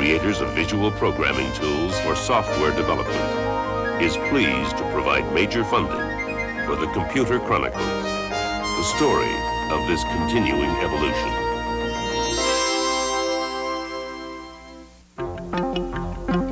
creators of visual programming tools for software development, is pleased to provide major funding for the Computer Chronicles, the story of this continuing evolution.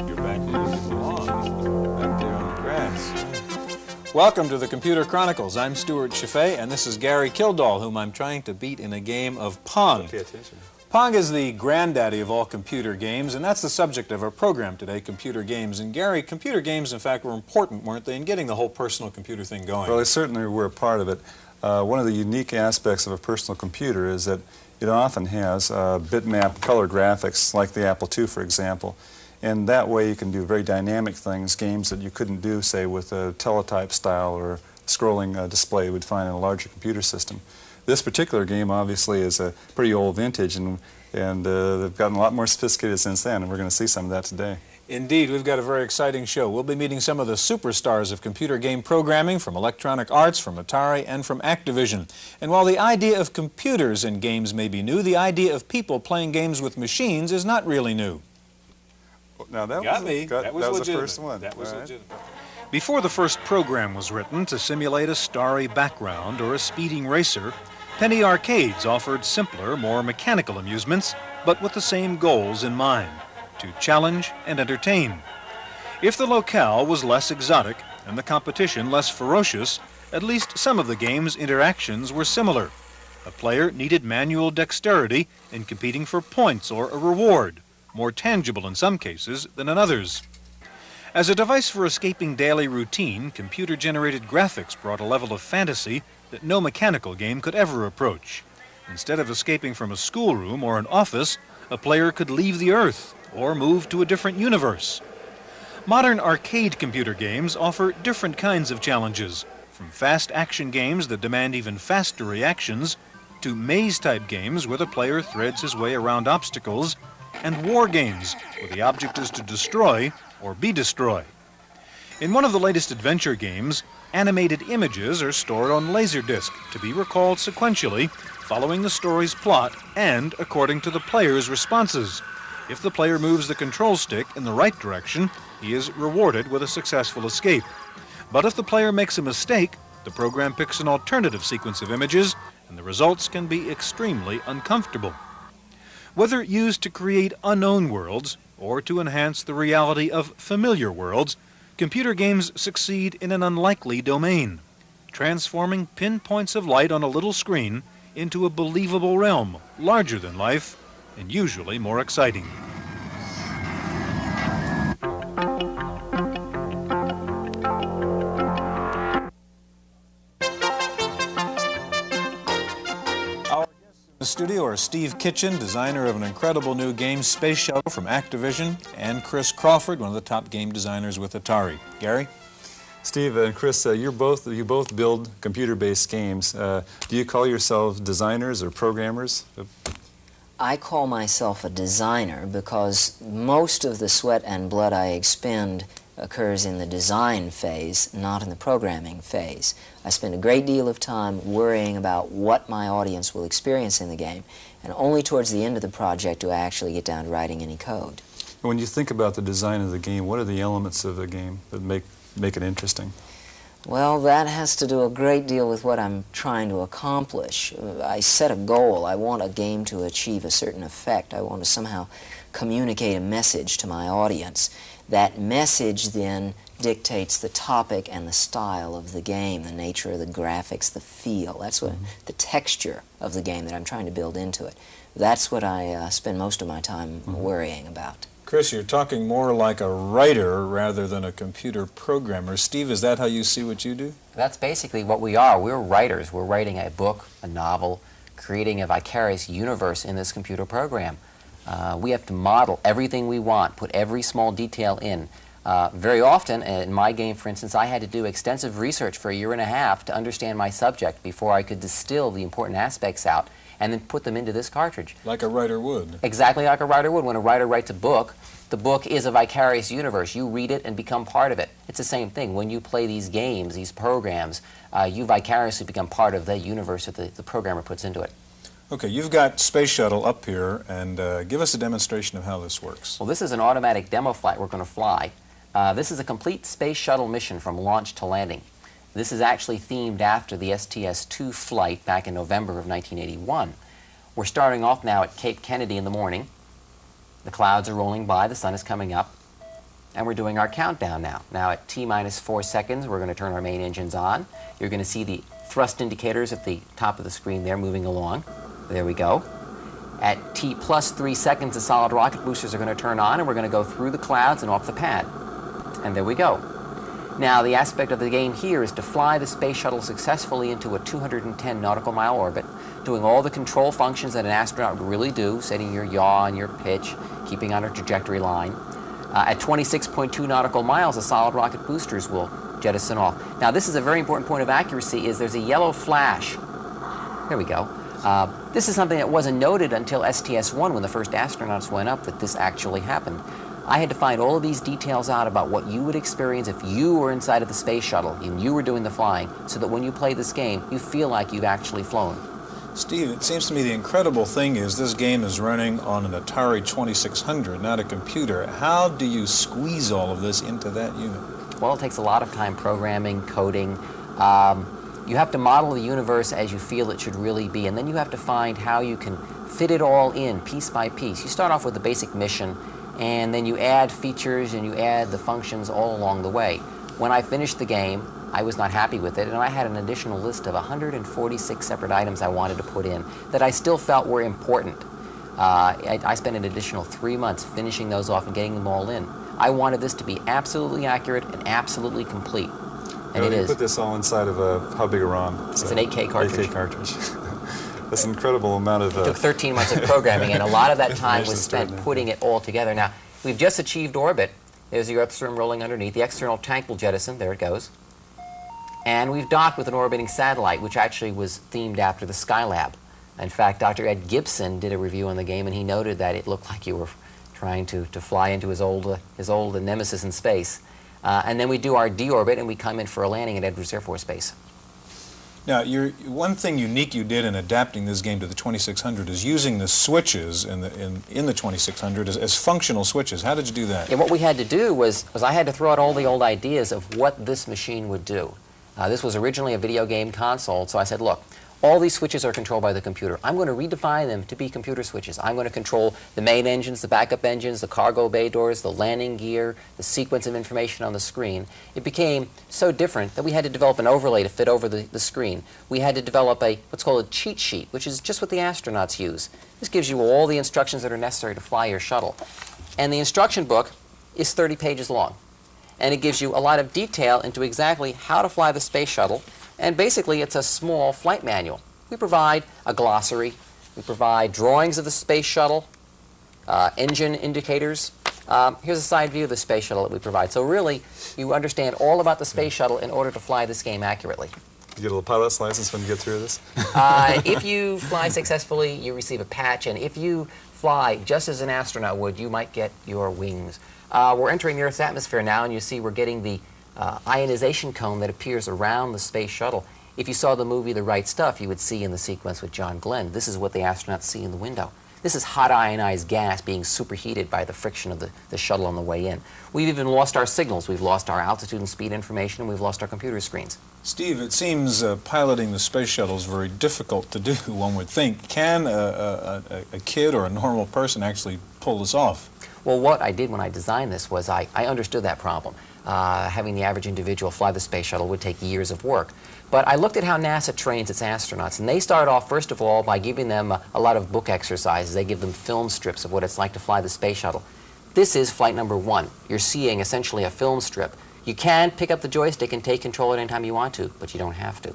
You're back where you belong, back there on the grass. Welcome to the Computer Chronicles. I'm Stewart Cheifet, and this is Gary Kildall, whom I'm trying to beat in a game of Pong. Pay attention. Pong is the granddaddy of all computer games, and that's the subject of our program today, computer games. And Gary, computer games, in fact, were important, weren't they, in getting the whole personal computer thing going? Well, they certainly were a part of it. One of the unique aspects of a personal computer is that it often has bitmap color graphics, like the Apple II, for example. And that way you can do very dynamic things, games that you couldn't do, say, with a teletype style or scrolling display you would find in a larger computer system. This particular game, obviously, is a pretty old vintage, and they've gotten a lot more sophisticated since then, and we're going to see some of that today. Indeed, we've got a very exciting show. We'll be meeting some of the superstars of computer game programming from Electronic Arts, from Atari, and from Activision. And while the idea of computers in games may be new, the idea of people playing games with machines is not really new. Now that was the first one. That was legitimate. Before the first program was written to simulate a starry background or a speeding racer, penny arcades offered simpler, more mechanical amusements, but with the same goals in mind: to challenge and entertain. If the locale was less exotic and the competition less ferocious, at least some of the game's interactions were similar. A player needed manual dexterity in competing for points or a reward, more tangible in some cases than in others. As a device for escaping daily routine, computer-generated graphics brought a level of fantasy that no mechanical game could ever approach. Instead of escaping from a schoolroom or an office, a player could leave the Earth or move to a different universe. Modern arcade computer games offer different kinds of challenges, from fast action games that demand even faster reactions, to maze-type games where the player threads his way around obstacles, and war games where the object is to destroy or be destroyed. In one of the latest adventure games, animated images are stored on Laserdisc to be recalled sequentially, following the story's plot and according to the player's responses. If the player moves the control stick in the right direction, he is rewarded with a successful escape. But if the player makes a mistake, the program picks an alternative sequence of images, and the results can be extremely uncomfortable. Whether used to create unknown worlds or to enhance the reality of familiar worlds, computer games succeed in an unlikely domain, transforming pinpoints of light on a little screen into a believable realm, larger than life, and usually more exciting. In the studio are Steve Kitchen, designer of an incredible new game, Space Shuttle, from Activision, and Chris Crawford, one of the top game designers with Atari. Gary? Steve and Chris, you both build computer-based games. Do you call yourselves designers or programmers? I call myself a designer because most of the sweat and blood I expend occurs in the design phase, not in the programming phase. I spend a great deal of time worrying about what my audience will experience in the game, and only towards the end of the project do I actually get down to writing any code. When you think about the design of the game, what are the elements of the game that make it interesting? Well, that has to do a great deal with what I'm trying to accomplish. I set a goal. I want a game to achieve a certain effect. I want to somehow communicate a message to my audience. That message then dictates the topic and the style of the game, the nature of the graphics, the feel. That's what the texture of the game that I'm trying to build into it. That's what I spend most of my time worrying about. Chris, you're talking more like a writer rather than a computer programmer. Steve, is that how you see what you do? That's basically what we are. We're writers. We're writing a book, a novel, creating a vicarious universe in this computer program. We have to model everything we want, put every small detail in. Very often, in my game, for instance, I had to do extensive research for a year and a half to understand my subject before I could distill the important aspects out and then put them into this cartridge. Like a writer would. Exactly like a writer would. When a writer writes a book, the book is a vicarious universe. You read it and become part of it. It's the same thing. When you play these games, these programs, you vicariously become part of the universe that the programmer puts into it. Okay, you've got Space Shuttle up here, and give us a demonstration of how this works. Well, this is an automatic demo flight we're going to fly. This is a complete Space Shuttle mission from launch to landing. This is actually themed after the STS-2 flight back in November of 1981. We're starting off now at Cape Kennedy in the morning. The clouds are rolling by, the sun is coming up, and we're doing our countdown now. Now at T-minus 4 seconds, we're going to turn our main engines on. You're going to see the thrust indicators at the top of the screen there moving along. There we go. At T plus 3 seconds, the solid rocket boosters are going to turn on, and we're going to go through the clouds and off the pad. And there we go. Now, the aspect of the game here is to fly the Space Shuttle successfully into a 210 nautical mile orbit, doing all the control functions that an astronaut would really do, setting your yaw and your pitch, keeping on a trajectory line. At 26.2 nautical miles, the solid rocket boosters will jettison off. Now, this is a very important point of accuracy, is there's a yellow flash. There we go. This is something that wasn't noted until STS-1 when the first astronauts went up, that this actually happened. I had to find all of these details out about what you would experience if you were inside of the Space Shuttle and you were doing the flying, so that when you play this game, you feel like you've actually flown. Steve, it seems to me the incredible thing is this game is running on an Atari 2600, not a computer. How do you squeeze all of this into that unit? Well, it takes a lot of time programming, coding. You have to model the universe as you feel it should really be, and then you have to find how you can fit it all in piece by piece. You start off with the basic mission, and then you add features and you add the functions all along the way. When I finished the game, I was not happy with it, and I had an additional list of 146 separate items I wanted to put in that I still felt were important. I spent an additional 3 months finishing those off and getting them all in. I wanted this to be absolutely accurate and absolutely complete. And it you is. put this all inside of a, how big a ROM? It's an 8K cartridge. 8K cartridge. That's an incredible amount of... It took 13 months of programming, and a lot of that time was information spent stored in putting it all together. Now, we've just achieved orbit. There's the Earthstream rolling underneath. The external tank will jettison. There it goes. And we've docked with an orbiting satellite, which actually was themed after the Skylab. In fact, Dr. Ed Gibson did a review on the game, and he noted that it looked like you were trying to fly into his old nemesis in space. And then we do our deorbit, and we come in for a landing at Edwards Air Force Base. Now, one thing unique you did in adapting this game to the 2600 is using the switches in the 2600 as functional switches. How did you do that? Yeah, what we had to do was I had to throw out all the old ideas of what this machine would do. This was originally a video game console, so I said, look, all these switches are controlled by the computer. I'm going to redefine them to be computer switches. I'm going to control the main engines, the backup engines, the cargo bay doors, the landing gear, the sequence of information on the screen. It became so different that we had to develop an overlay to fit over the screen. We had to develop what's called a cheat sheet, which is just what the astronauts use. This gives you all the instructions that are necessary to fly your shuttle. And the instruction book is 30 pages long. And it gives you a lot of detail into exactly how to fly the Space Shuttle. And basically, it's a small flight manual. We provide a glossary. We provide drawings of the Space Shuttle, engine indicators. Here's a side view of the Space Shuttle that we provide. So really, you understand all about the Space Shuttle in order to fly this game accurately. You get a little pilot's license when you get through this? If you fly successfully, you receive a patch. And if you fly just as an astronaut would, you might get your wings. We're entering the Earth's atmosphere now, and you see we're getting the ionization cone that appears around the Space Shuttle. If you saw the movie The Right Stuff, you would see in the sequence with John Glenn, this is what the astronauts see in the window. This is hot ionized gas being superheated by the friction of the shuttle on the way in. We've even lost our signals. We've lost our altitude and speed information, and we've lost our computer screens. Steve, it seems piloting the Space Shuttle is very difficult to do, one would think. Can a kid or a normal person actually pull this off? Well, what I did when I designed this was I understood that problem. Having the average individual fly the Space Shuttle would take years of work. But I looked at how NASA trains its astronauts, and they start off, first of all, by giving them a lot of book exercises. They give them film strips of what it's like to fly the Space Shuttle. This is flight number 1. You're seeing essentially a film strip. You can pick up the joystick and take control at any time you want to, but you don't have to.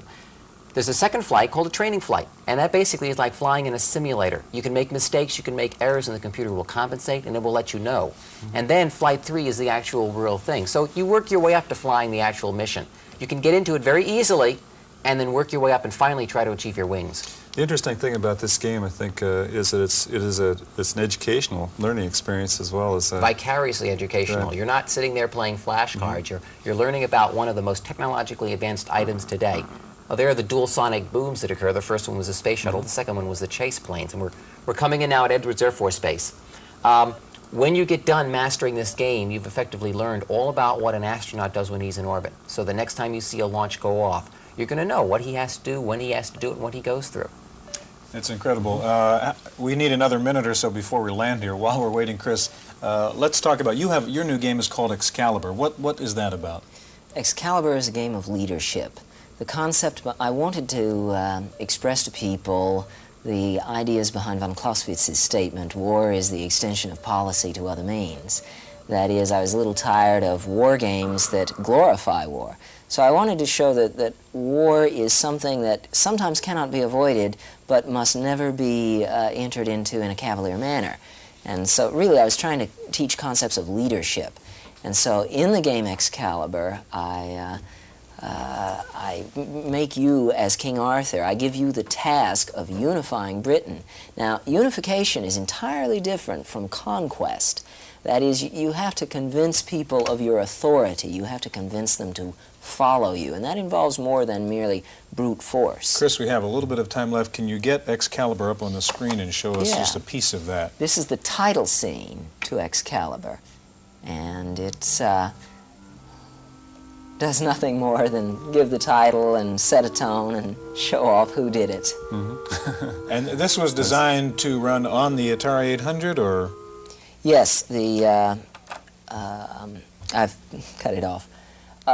There's a second flight called a training flight, and that basically is like flying in a simulator. You can make mistakes, you can make errors, and the computer will compensate, and it will let you know. And then flight 3 is the actual real thing. So you work your way up to flying the actual mission. You can get into it very easily, and then work your way up and finally try to achieve your wings. The interesting thing about this game, I think, is that it's an educational learning experience as well as... vicariously educational. Right. You're not sitting there playing flashcards. You're learning about one of the most technologically advanced items today. Oh, there are the dual sonic booms that occur. The first one was the Space Shuttle. The second one was the chase planes. And we're coming in now at Edwards Air Force Base. When you get done mastering this game, you've effectively learned all about what an astronaut does when he's in orbit. So the next time you see a launch go off, you're going to know what he has to do, when he has to do it, and what he goes through. It's incredible. We need another minute or so before we land here. While we're waiting, Chris, let's talk about, your new game is called Excalibur. What is that about? Excalibur is a game of leadership. The concept, I wanted to express to people the ideas behind von Clausewitz's statement, war is the extension of policy to other means. That is, I was a little tired of war games that glorify war. So I wanted to show that war is something that sometimes cannot be avoided, but must never be entered into in a cavalier manner. And so really I was trying to teach concepts of leadership. And so in the game Excalibur, I make you as King Arthur. I give you the task of unifying Britain. Now, unification is entirely different from conquest. That is, you have to convince people of your authority. You have to convince them to follow you, and that involves more than merely brute force. Chris, we have a little bit of time left. Can you get Excalibur up on the screen and show us just a piece of that? This is the title scene to Excalibur, and it's does nothing more than give the title and set a tone and show off who did it. Mm-hmm. And this was designed to run on the Atari 800, or? Yes, I've cut it off.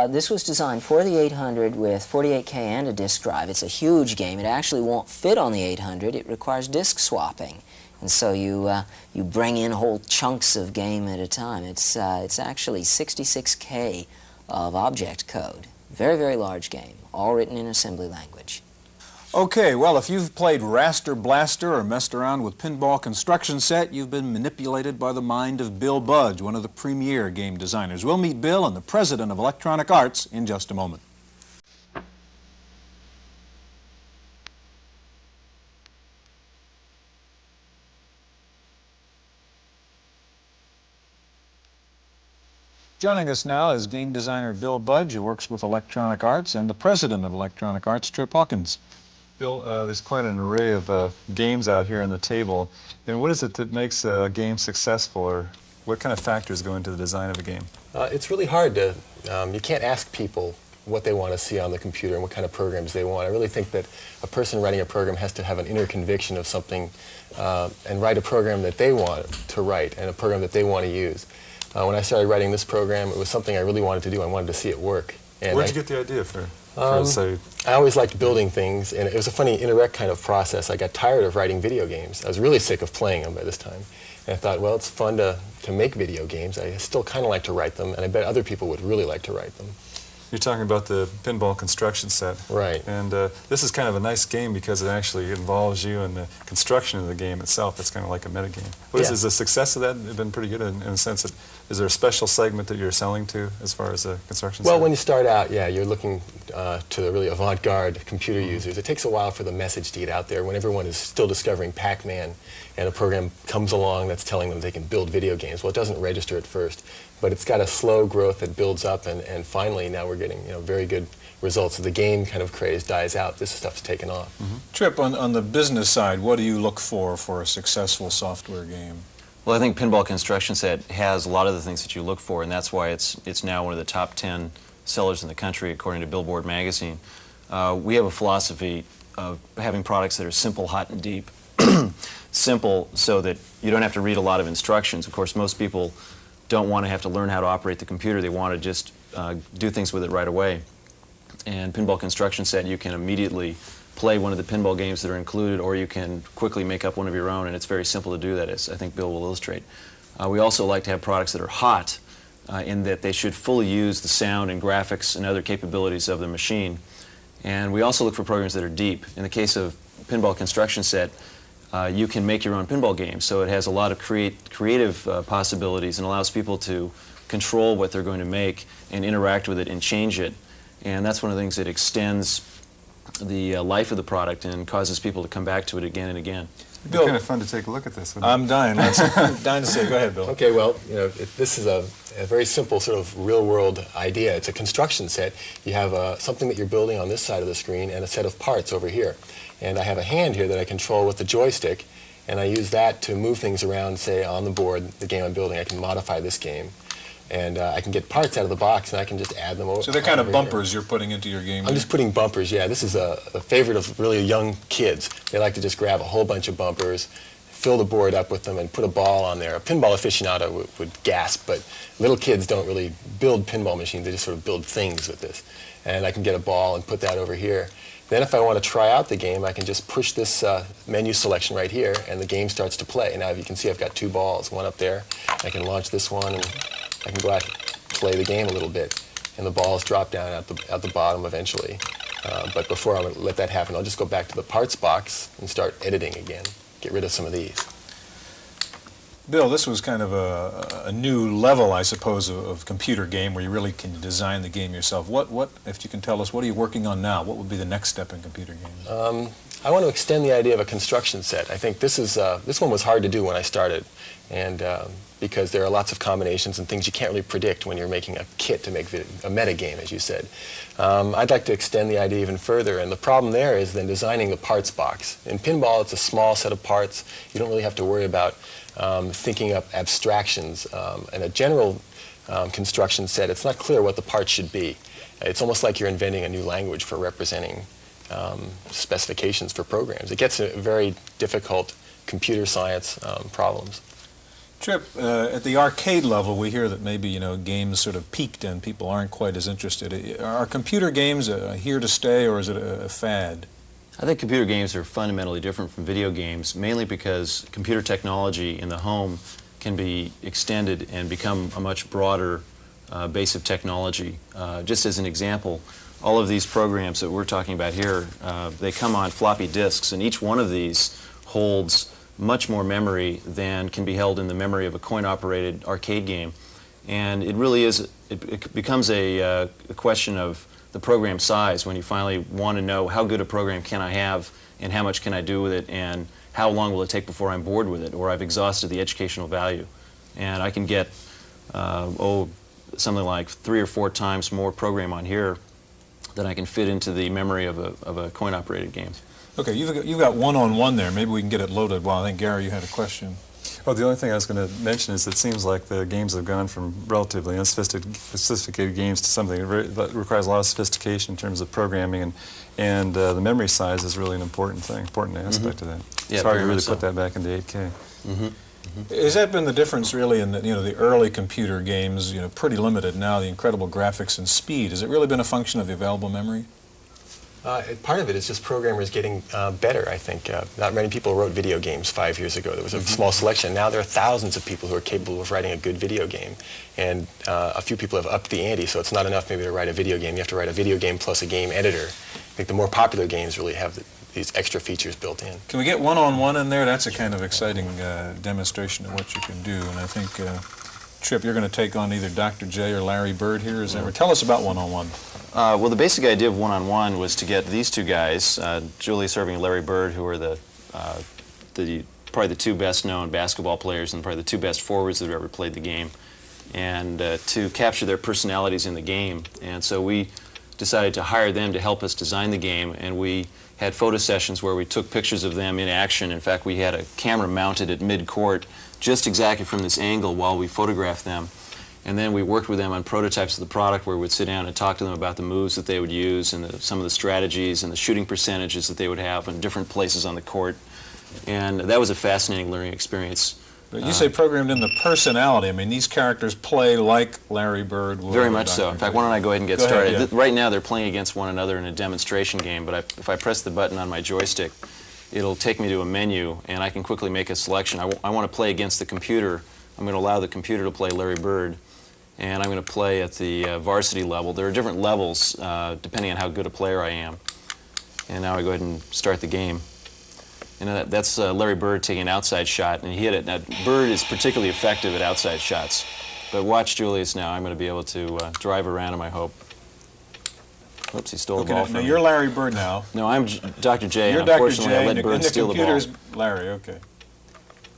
This was designed for the 800 with 48K and a disk drive. It's a huge game. It actually won't fit on the 800. It requires disk swapping. And so you bring in whole chunks of game at a time. It's actually 66K of object code. Very, very large game, all written in assembly language. Okay, well, if you've played Raster Blaster or messed around with Pinball Construction Set, you've been manipulated by the mind of Bill Budge, one of the premier game designers. We'll meet Bill and the president of Electronic Arts in just a moment. Joining us now is game designer Bill Budge, who works with Electronic Arts, and the president of Electronic Arts, Trip Hawkins. Bill, there's quite an array of games out here on the table. And what is it that makes a game successful, or what kind of factors go into the design of a game? It's really hard to, you can't ask people what they want to see on the computer and what kind of programs they want. I really think that a person writing a program has to have an inner conviction of something and write a program that they want to write and a program that they want to use. When I started writing this program, it was something I really wanted to do. I wanted to see it work. And where'd you get the idea for I always liked building things, and it was a funny interact kind of process. I got tired of writing video games. I was really sick of playing them by this time. And I thought, well, it's fun to make video games. I still kind of like to write them, and I bet other people would really like to write them. You're talking about the Pinball Construction Set. Right. And this is kind of a nice game because it actually involves you in the construction of the game itself. It's kind of like a metagame. Is the success of that been pretty good in the sense that, is there a special segment that you're selling to as far as the construction set? Well, when you start out, yeah, you're looking to the really avant-garde computer users. It takes a while for the message to get out there when everyone is still discovering Pac-Man and a program comes along that's telling them they can build video games. Well, it doesn't register at first, but it's got a slow growth that builds up, and finally now we're getting very good results. The game kind of craze dies out. This stuff's taken off. Mm-hmm. Trip, on the business side, what do you look for a successful software game? Well, I think Pinball Construction Set has a lot of the things that you look for, and that's why it's now one of the top 10 sellers in the country, according to Billboard magazine. We have a philosophy of having products that are simple, hot, and deep. Simple so that you don't have to read a lot of instructions. Of course, most people don't want to have to learn how to operate the computer. They want to just do things with it right away. And Pinball Construction Set, you can immediately play one of the pinball games that are included, or you can quickly make up one of your own, and it's very simple to do that, as I think Bill will illustrate. We also like to have products that are hot, in that they should fully use the sound and graphics and other capabilities of the machine. And we also look for programs that are deep. In the case of Pinball Construction Set, you can make your own pinball game, so it has a lot of creative possibilities and allows people to control what they're going to make and interact with it and change it. And that's one of the things that extends life of the product and causes people to come back to it again and again. It'd be kind of fun to take a look at this. I'm dying. Dying to say. Go ahead, Bill. Okay, well, this is a very simple sort of real-world idea. It's a construction set. You have something that you're building on this side of the screen and a set of parts over here. And I have a hand here that I control with the joystick, and I use that to move things around, say, on the board, the game I'm building. I can modify this game. And I can get parts out of the box, and I can just add them over. So they're kind of bumpers you're putting into your game? I'm just putting bumpers, yeah. This is a favorite of really young kids. They like to just grab a whole bunch of bumpers, fill the board up with them, and put a ball on there. A pinball aficionado would gasp, but little kids don't really build pinball machines. They just sort of build things with this. And I can get a ball and put that over here. Then if I want to try out the game, I can just push this menu selection right here, and the game starts to play. Now, if you can see, I've got two balls, one up there. I can launch this one, and I can go out and play the game a little bit, and the balls drop down at the bottom eventually. But before I let that happen, I'll just go back to the parts box and start editing again, get rid of some of these. Bill, this was kind of a new level, I suppose, of computer game where you really can design the game yourself. What, if you can tell us, what are you working on now? What would be the next step in computer games? I want to extend the idea of a construction set. I think this one was hard to do when I started, and because there are lots of combinations and things you can't really predict when you're making a kit to make a meta game, as you said. I'd like to extend the idea even further, and the problem there is then designing the parts box. In pinball, it's a small set of parts. You don't really have to worry about thinking up abstractions. In a general construction set, it's not clear what the parts should be. It's almost like you're inventing a new language for representing specifications for programs. It gets very difficult computer science problems. Trip, at the arcade level, we hear that maybe, games sort of peaked and people aren't quite as interested. Are computer games here to stay, or is it a fad? I think computer games are fundamentally different from video games, mainly because computer technology in the home can be extended and become a much broader base of technology. Just as an example, all of these programs that we're talking about here, they come on floppy disks, and each one of these holds much more memory than can be held in the memory of a coin-operated arcade game. And it really is, it becomes a question of the program size when you finally want to know how good a program can I have and how much can I do with it and how long will it take before I'm bored with it or I've exhausted the educational value. And I can get, something like 3 or 4 times more program on here than I can fit into the memory of a coin-operated game. Okay, you've got one-on-one there. Maybe we can get it loaded. Well, I think, Gary, you had a question. Well, the only thing I was going to mention is it seems like the games have gone from relatively unsophisticated games to something that requires a lot of sophistication in terms of programming, and the memory size is really an important aspect of that. Yeah, it's hard to really so. put that back into 8K. Has that been the difference really in the early computer games, pretty limited now, the incredible graphics and speed? Has it really been a function of the available memory? Part of it is just programmers getting better, I think. Not many people wrote video games 5 years ago. There was a small selection. Now there are thousands of people who are capable of writing a good video game. And a few people have upped the ante, so it's not enough maybe to write a video game. You have to write a video game plus a game editor. I think the more popular games really have these extra features built in. Can we get one-on-one in there? That's a kind of exciting demonstration of what you can do. And I think, Trip, you're going to take on either Dr. J or Larry Bird here. Tell us about one-on-one. Well, the basic idea of one-on-one was to get these two guys, Julius Erving and Larry Bird, who are probably the two best-known basketball players and probably the two best forwards that have ever played the game, and to capture their personalities in the game. And so we decided to hire them to help us design the game, and we had photo sessions where we took pictures of them in action. In fact, we had a camera mounted at mid-court just exactly from this angle while we photographed them. And then we worked with them on prototypes of the product where we'd sit down and talk to them about the moves that they would use and some of the strategies and the shooting percentages that they would have in different places on the court. And that was a fascinating learning experience. But you say programmed in the personality. I mean, these characters play like Larry Bird would. Very much so. In fact, why don't I go ahead and get started? Yeah. Right now they're playing against one another in a demonstration game, but if I press the button on my joystick, it'll take me to a menu, and I can quickly make a selection. I want to play against the computer. I'm going to allow the computer to play Larry Bird, and I'm going to play at the varsity level. There are different levels depending on how good a player I am. And now I go ahead and start the game. And that's Larry Bird taking an outside shot, and he hit it. Now, Bird is particularly effective at outside shots. But watch Julius now. I'm going to be able to drive around him, I hope. Whoops, he stole Okay, the ball now from me. you're Larry Bird now. No, I'm Dr. J. You're and Dr. unfortunately, I J, let and Bird the steal the ball. computer's Larry, okay.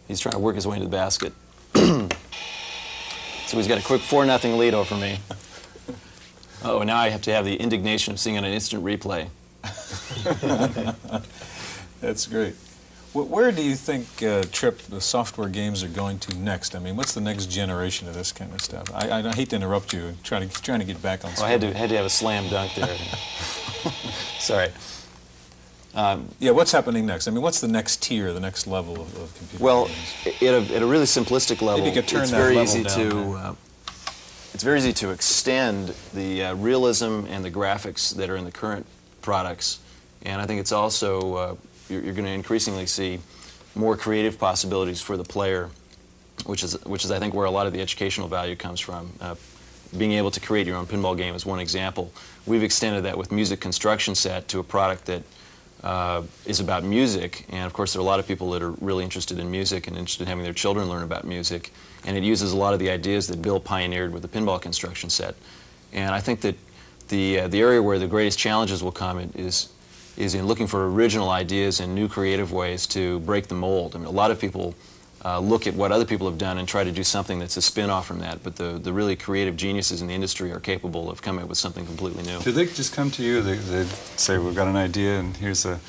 He's trying to work his way into the basket. So he's got a quick 4-0 lead over me. Oh, now I have to have the indignation of seeing an instant replay. That's great. Where do you think, Trip, the software games are going to next? I mean, what's the next generation of this kind of stuff? I hate to interrupt you, trying to get back on Well, schedule. I had to have a slam dunk there. Sorry. Yeah, what's happening next? I mean, what's the next tier, the next level of computer Well, games? at a really simplistic level, Maybe you could turn it's that very level easy down it's very easy to extend the realism and the graphics that are in the current products, and I think it's also you're going to increasingly see more creative possibilities for the player, which is I think where a lot of the educational value comes from. Being able to create your own pinball game is one example. We've extended that with Music Construction Set to a product that is about music, and of course there are a lot of people that are really interested in music and interested in having their children learn about music, and it uses a lot of the ideas that Bill pioneered with the Pinball Construction Set. And I think that the area where the greatest challenges will come is in looking for original ideas and new creative ways to break the mold. I mean, a lot of people look at what other people have done and try to do something that's a spin-off from that, but the really creative geniuses in the industry are capable of coming up with something completely new. Do they just come to you, they say, we've got an idea and here's a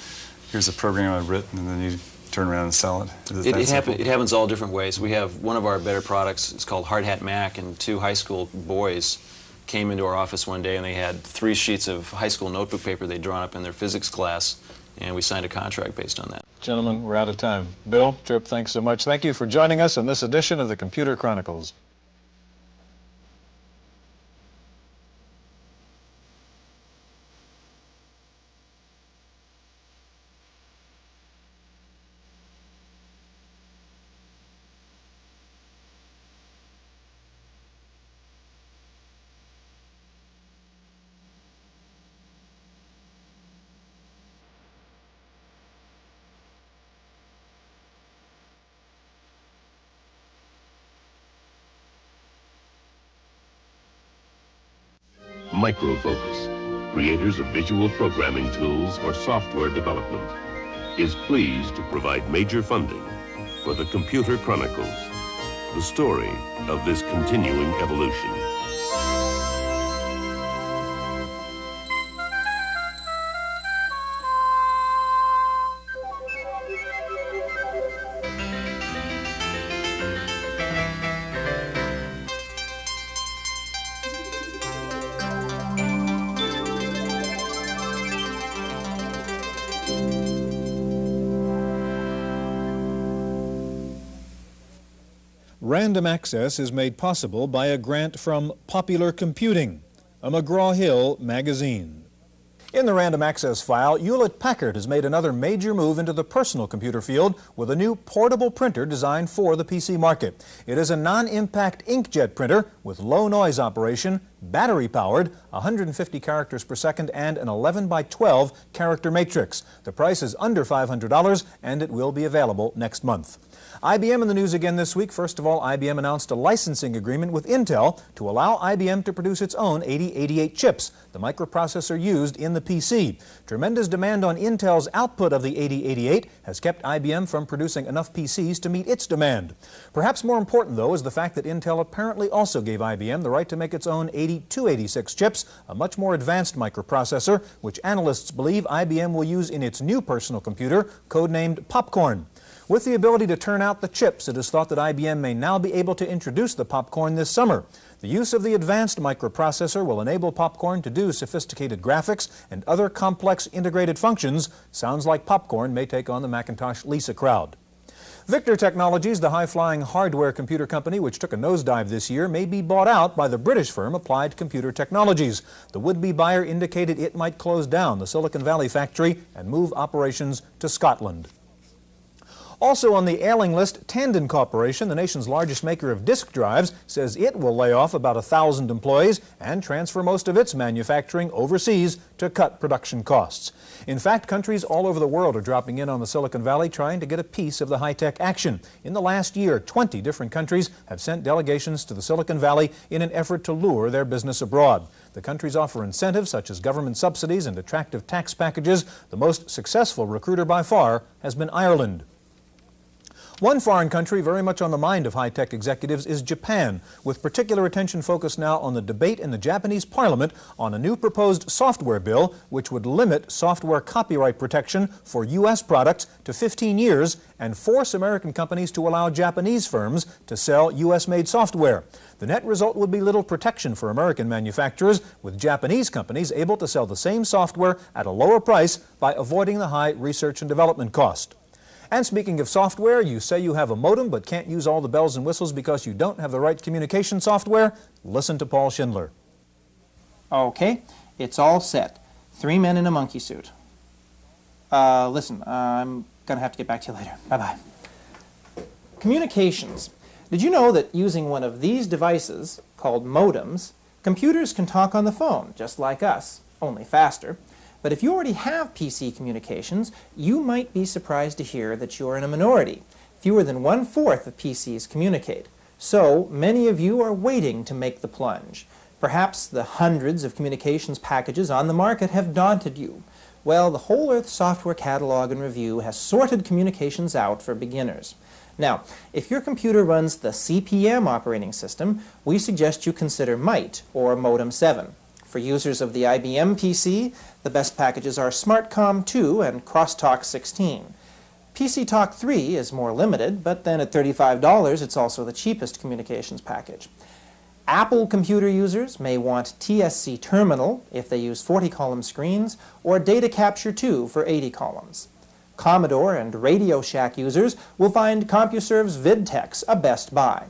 program I've written, and then you turn around and sell it? It happens all different ways. We have one of our better products, it's called Hard Hat Mac, and 2 high school boys came into our office one day and they had 3 sheets of high school notebook paper they'd drawn up in their physics class, and we signed a contract based on that. Gentlemen, we're out of time. Bill, Trip, thanks so much. Thank you for joining us in this edition of the Computer Chronicles. Microfocus, creators of visual programming tools for software development, is pleased to provide major funding for the Computer Chronicles, the story of this continuing evolution. Random Access is made possible by a grant from Popular Computing, a McGraw-Hill magazine. In the Random Access file, Hewlett-Packard has made another major move into the personal computer field with a new portable printer designed for the PC market. It is a non-impact inkjet printer with low noise operation, battery-powered, 150 characters per second, and an 11 by 12 character matrix. The price is under $500, and it will be available next month. IBM in the news again this week. First of all, IBM announced a licensing agreement with Intel to allow IBM to produce its own 8088 chips, the microprocessor used in the PC. Tremendous demand on Intel's output of the 8088 has kept IBM from producing enough PCs to meet its demand. Perhaps more important, though, is the fact that Intel apparently also gave IBM the right to make its own 8286 chips, a much more advanced microprocessor, which analysts believe IBM will use in its new personal computer, codenamed Popcorn. With the ability to turn out the chips, it is thought that IBM may now be able to introduce the Popcorn this summer. The use of the advanced microprocessor will enable Popcorn to do sophisticated graphics and other complex integrated functions. Sounds like Popcorn may take on the Macintosh Lisa crowd. Victor Technologies, the high-flying hardware computer company which took a nosedive this year, may be bought out by the British firm Applied Computer Technologies. The would-be buyer indicated it might close down the Silicon Valley factory and move operations to Scotland. Also on the ailing list, Tandon Corporation, the nation's largest maker of disk drives, says it will lay off about 1,000 employees and transfer most of its manufacturing overseas to cut production costs. In fact, countries all over the world are dropping in on the Silicon Valley trying to get a piece of the high-tech action. In the last year, 20 different countries have sent delegations to the Silicon Valley in an effort to lure their business abroad. The countries offer incentives such as government subsidies and attractive tax packages. The most successful recruiter by far has been Ireland. One foreign country very much on the mind of high-tech executives is Japan, with particular attention focused now on the debate in the Japanese parliament on a new proposed software bill which would limit software copyright protection for U.S. products to 15 years and force American companies to allow Japanese firms to sell U.S.-made software. The net result would be little protection for American manufacturers, with Japanese companies able to sell the same software at a lower price by avoiding the high research and development cost. And speaking of software, you say you have a modem but can't use all the bells and whistles because you don't have the right communication software? Listen to Paul Schindler. Okay, it's all set. 3 men in a monkey suit. Listen, I'm going to have to get back to you later. Bye-bye. Communications. Did you know that using one of these devices, called modems, computers can talk on the phone, just like us, only faster? But if you already have PC communications, you might be surprised to hear that you're in a minority. Fewer than 1/4 of PCs communicate. So many of you are waiting to make the plunge. Perhaps the hundreds of communications packages on the market have daunted you. Well, the Whole Earth Software Catalog and Review has sorted communications out for beginners. Now, if your computer runs the CP/M operating system, we suggest you consider MITE, or Modem 7. For users of the IBM PC, the best packages are SmartCom 2 and Crosstalk 16. PC Talk 3 is more limited, but then at $35, it's also the cheapest communications package. Apple computer users may want TSC Terminal if they use 40-column screens, or Data Capture 2 for 80 columns. Commodore and Radio Shack users will find CompuServe's VidTex a best buy.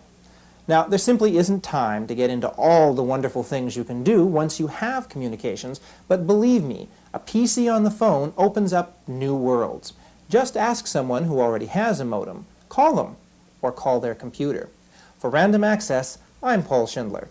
Now, there simply isn't time to get into all the wonderful things you can do once you have communications, but believe me, a PC on the phone opens up new worlds. Just ask someone who already has a modem. Call them, or call their computer. For Random Access, I'm Paul Schindler.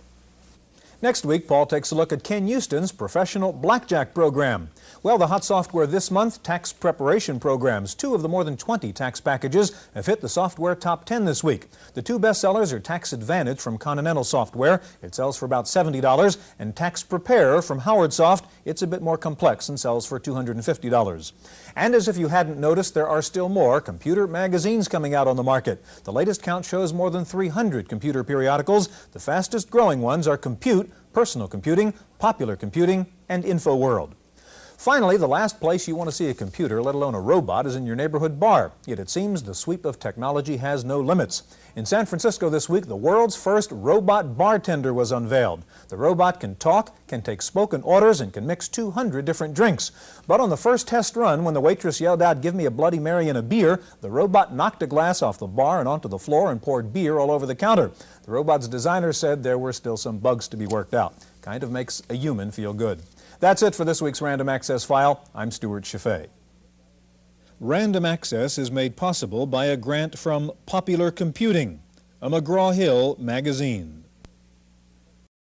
Next week, Paul takes a look at Ken Houston's professional blackjack program. Well, the hot software this month, tax preparation programs. 2 of the more than 20 tax packages have hit the software top 10 this week. The 2 bestsellers are Tax Advantage from Continental Software. It sells for about $70, and Tax Prepare from Howard Soft. It's a bit more complex and sells for $250. And as if you hadn't noticed, there are still more computer magazines coming out on the market. The latest count shows more than 300 computer periodicals. The fastest growing ones are Compute, Personal Computing, Popular Computing, and InfoWorld. Finally, the last place you want to see a computer, let alone a robot, is in your neighborhood bar. Yet it seems the sweep of technology has no limits. In San Francisco this week, the world's first robot bartender was unveiled. The robot can talk, can take spoken orders, and can mix 200 different drinks. But on the first test run, when the waitress yelled out, "Give me a Bloody Mary and a beer," the robot knocked a glass off the bar and onto the floor and poured beer all over the counter. The robot's designer said there were still some bugs to be worked out. Kind of makes a human feel good. That's it for this week's Random Access File. I'm Stewart Cheifet. Random Access is made possible by a grant from Popular Computing, a McGraw-Hill magazine.